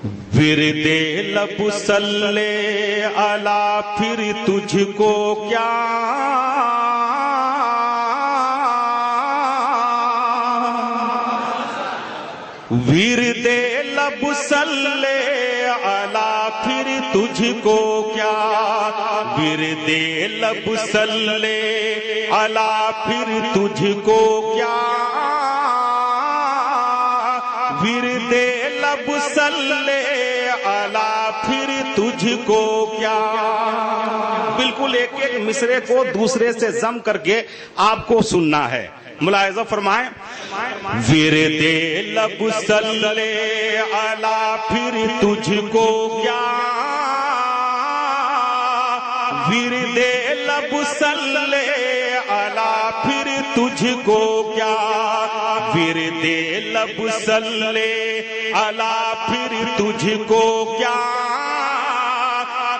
ورد لب صلی علی پھر تجھ کو کیا، ورد لب صلی علی پھر تجھ کو کیا، ورد لب صلی علی پھر تجھ کو کیا، ورد لب صلی علی پھر تجھ کو کیا۔ بالکل ایک ایک مصرے کو دوسرے سے ضم کر کے آپ کو سننا ہے، ملاحظہ فرمائیں۔ ورد لب صلی علی پھر تجھ کو کیا، ورد لب صلی علی پھر تجھ کو کیا، ورد لب صلی علی پھر تجھ کو کیا،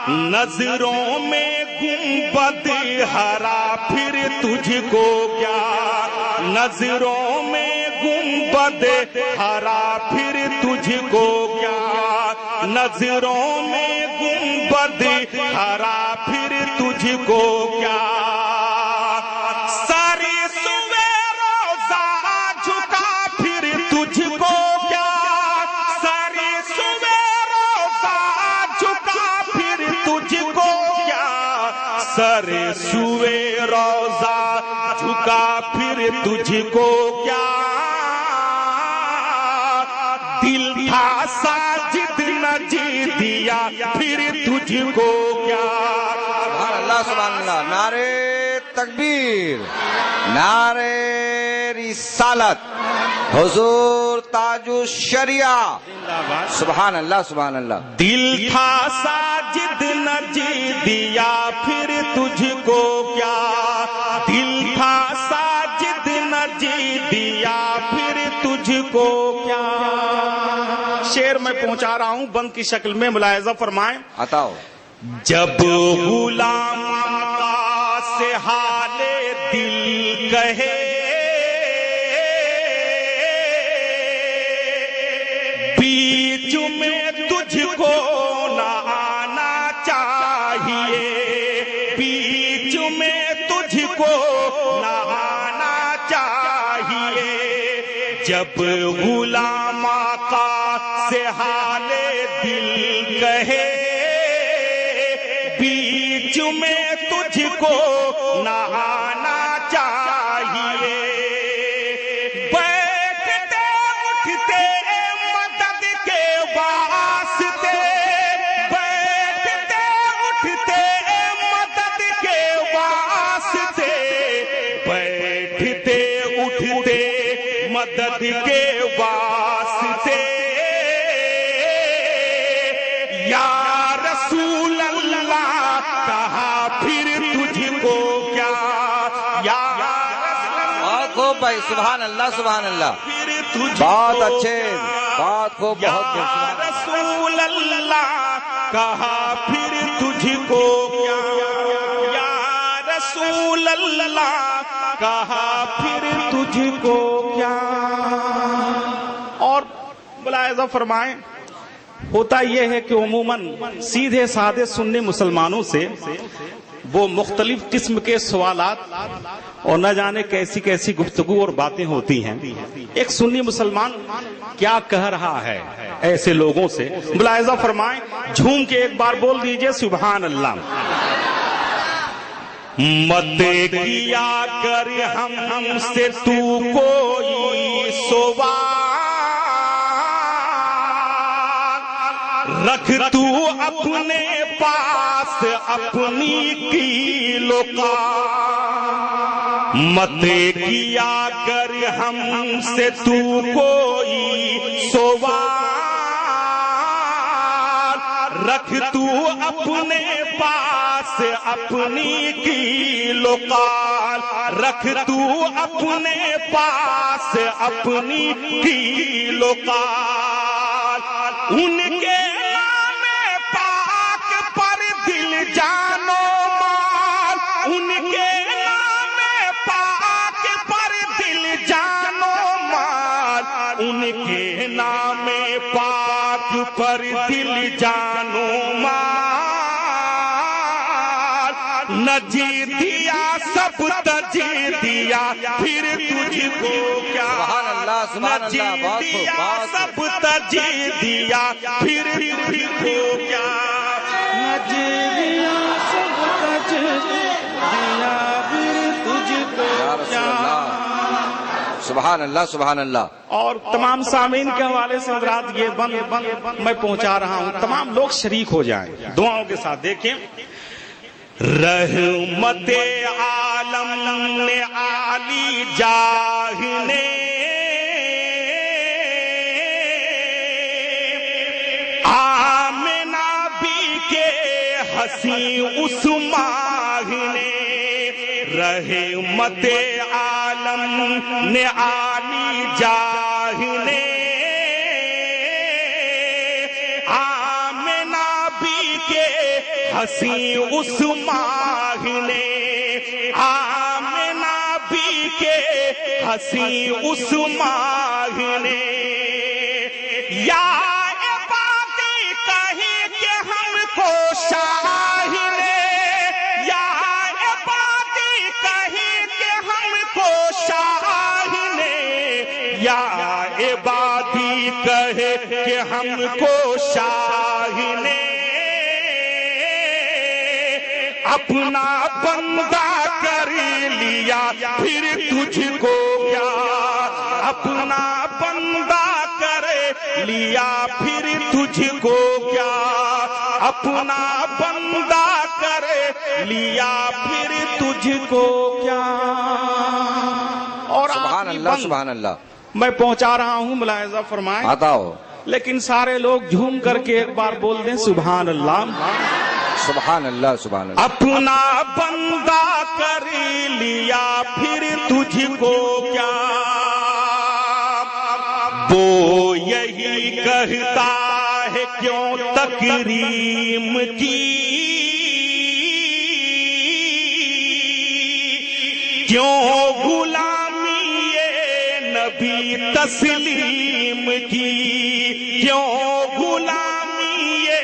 نظروں میں گنبد ہرا پھر تجھ کو کیا، نظروں میں گنبد ہرا پھر تجھ کو کیا، نظروں میں گنبد ہرا پھر تجھ کو کیا، ساری سوے روزہ جھکا پھر تجھ کو کیا، ساری سوے روزہ جھکا پھر تجھ کو کیا، سر سوے روزہ جھکا پھر تجھ کو کیا، دل تھا ساجد نجی دیا پھر تجھ کو کیا۔ سبحان اللہ سبحان اللہ، نعرے تکبیر، نعرے رسالت، حضور تاج الشریعہ، سبحان اللہ سبحان اللہ۔ دل تھا ساجد نجی دیا پھر تجھ کو کیا، دل تھا ساجد نجی دیا پھر تجھ کو کیا۔ شعر میں پہنچا رہا ہوں بند کی شکل میں، ملاحظہ فرمائیں۔ عطاؤ۔ جب غلام سے حال دل کہے، بیچ میں تجھ کو نہ آنا چاہیے، بیچ میں تجھ کو نہ آنا چاہیے، جب غلام آقا سے حال دل کہے، بیچ میں تجھ کو نہ آنا چاہیے، بیٹھتے اٹھتے مدد کے واسطے، بیٹھتے اٹھتے مدد کے واسطے، بیٹھتے اٹھتے مدد کے واسطے، یا رسول اللہ کہا پھر تجھ کو کیا، یا بہت خوب بھائی، سبحان اللہ سبحان اللہ، پھر تجھ بہت کو اچھے، بہت خوب یا بہت خوب، سبحان اللہ۔ رسول اللہ کہا پھر تجھ کو کیا، یا رسول اللہ کہا پھر تجھ کو کیا۔ اور ملاحظہ فرمائیں، ہوتا یہ ہے کہ عموماً سیدھے سادے سنی مسلمانوں سے وہ مختلف قسم کے سوالات اور نہ جانے کیسی کیسی گفتگو اور باتیں ہوتی ہیں۔ ایک سنی مسلمان کیا کہہ رہا ہے ایسے لوگوں سے، ملاحظہ فرمائیں، جھوم کے ایک بار بول دیجئے سبحان اللہ۔ مت کیا کر ہم سے تو کوئی سوال، رکھ تو اپنے پاس اپنی کیلوں کا، مت کیا کر ہم سے تو کوئی سوال، رکھ تو اپنے پاس اپنی کیلوں کا، رکھ تو اپنے پاس اپنی کیلوں کا، ان کے نام پاک پر دل جانو مال، ان کے نام پاک پر دل جانو مال، ان کے نام پاک खाक पर दिल जानू मार, न जी दिया सब तज दिया फिर तुझको क्या, न जी दिया सब तज दिया फिर तुझको क्या, न जी दिया सब तज दिया फिर तुझको क्या। सुभान अल्लाह सुभान अल्लाह। और तमाम सामीन के हवाले से हज़रात ये बंद मैं पहुंचा रहा हूं, तमाम लोग शरीक हो जाएं दुआओं के साथ। देखें, रहमते आलम ने आली जाह ने आमिना भी के हसी उस माह ने, रहमते आलम ने आली जाह ने आमिना भी के हसी उस माह ने, आमिना भी के हसी उस माह ने, या बातें कहीं के हमको शाह ने, या बातें कहीं के हमको शाह ने, या इबादी कहे कि हमको शाह ने, अपना बंदा कर लिया फिर तुझको क्या, अपना बंदा कर लिया फिर तुझको क्या, अपना बंदा कर लिया फिर तुझको क्या। और सुभान अल्लाह सुभान अल्लाह। मैं पहुंचा रहा हूं, मुलाहिजा फरमाएं। आता हो। लेकिन सारे लोग झूम करके एक बार बोल दें सुभान अल्लाह सुभान अल्लाह सुभान अल्लाह। अपना बंदा कर लिया फिर तुझको क्या, वो यही कहता है क्यों तकरीम की, क्यों गुलामी ये नबी तस्लीम की, क्यों गुलामी ये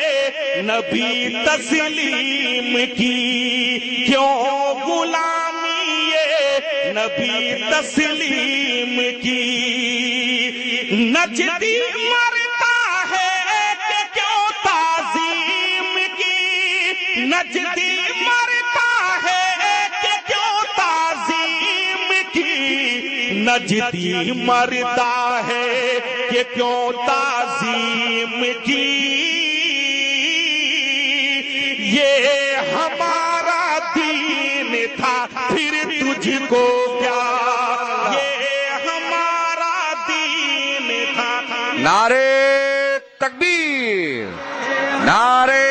नबी तस्लीम की, क्यों गुलामी ये नबी तस्लीम की। नजदी मरता है कि क्यों ताजीम की, नजदी मरता है कि क्यों ताजीम की, नजदी मरता है कि क्यों ताजीम की। ये हमारा दीन था फिर तुझको क्या, ये हमारा दीन था। नारे तकबीर, नारे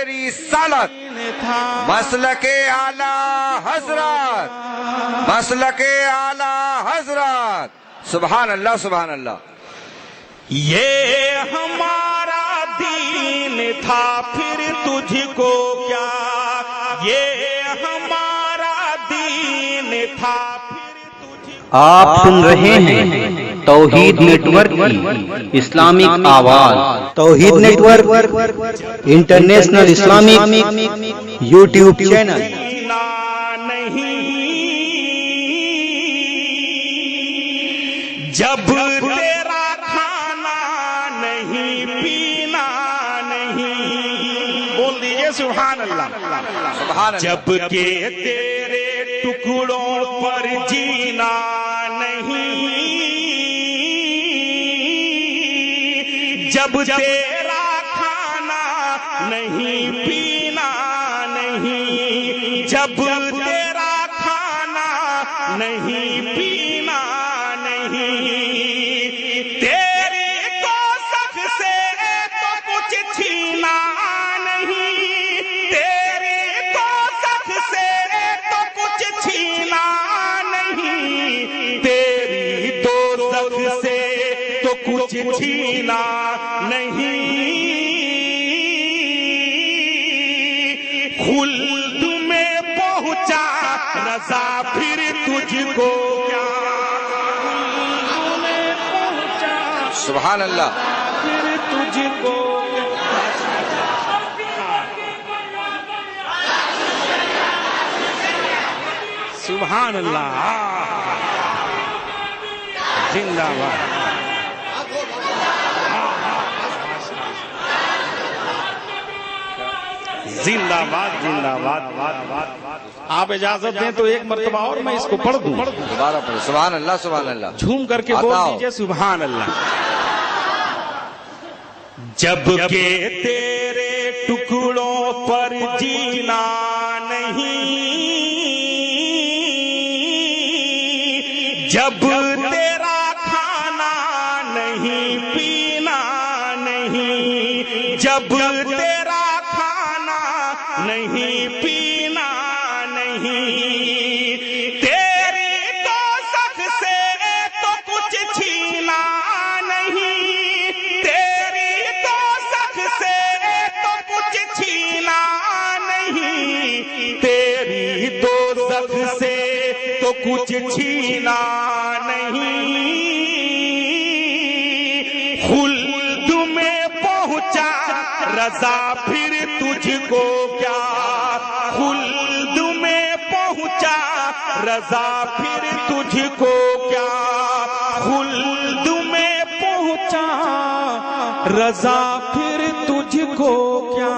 रिसालत, मसलके आला हजरत, मसलके आला हजरत। सुभान अल्लाह सुभान अल्लाह। ये हमारा दीन था फिर तुझको क्या, ये हमारा दीन था फिर तुझको। आप सुन रहे हैं तौहीद नेटवर्क की इस्लामिक आवाज। Tauheed network international Islamic YouTube channel. जब तेरा खाना नहीं पीना नहीं, बोल दीजिए सुभान अल्लाह सुभान अल्लाह। जब के तेरे टुकड़ों पर जीना नहीं, जब तेरा खाना नहीं पीना नहीं, जब तेरा खाना नहीं पीना नहीं, तेरी दोज़ख से तो कुछ छीना नहीं, तेरी दोज़ख से तो कुछ छीना नहीं, तेरी दोज़ख से तो कुछ छीना नहीं। खुल्द में पहुंचा रज़ा फिर तुझको क्या, सुभान अल्लाह। फिर तुझको तुझको सुभान अल्लाह, जिंदाबाद। जिंदाबाद जिंदाबाद। आप इजाजत दें तो एक मर्तबा और मैं इसको पढ़ दूं। दोबारा पढ़ो, सुभान अल्लाह सुभान अल्लाह। झूम करके बोल दीजिए सुभान अल्लाह। जब के तेरे टुकड़ों पर जीना नहीं, जब तेरा खाना नहीं पीना नहीं, जब तेरा खाना नहीं पीना नहीं, तेरी दोज़ख से तो कुछ छीना नहीं, तेरी दोज़ख से तो कुछ छीना नहीं, तेरी दोज़ख से तो कुछ छीना नहीं। खुल्द में पहुंचा रज़ा फिर तुझको क्या, खुल्द में पहुंचा रज़ा फिर तुझको क्या, खुल्द में पहुंचा रज़ा फिर तुझको क्या।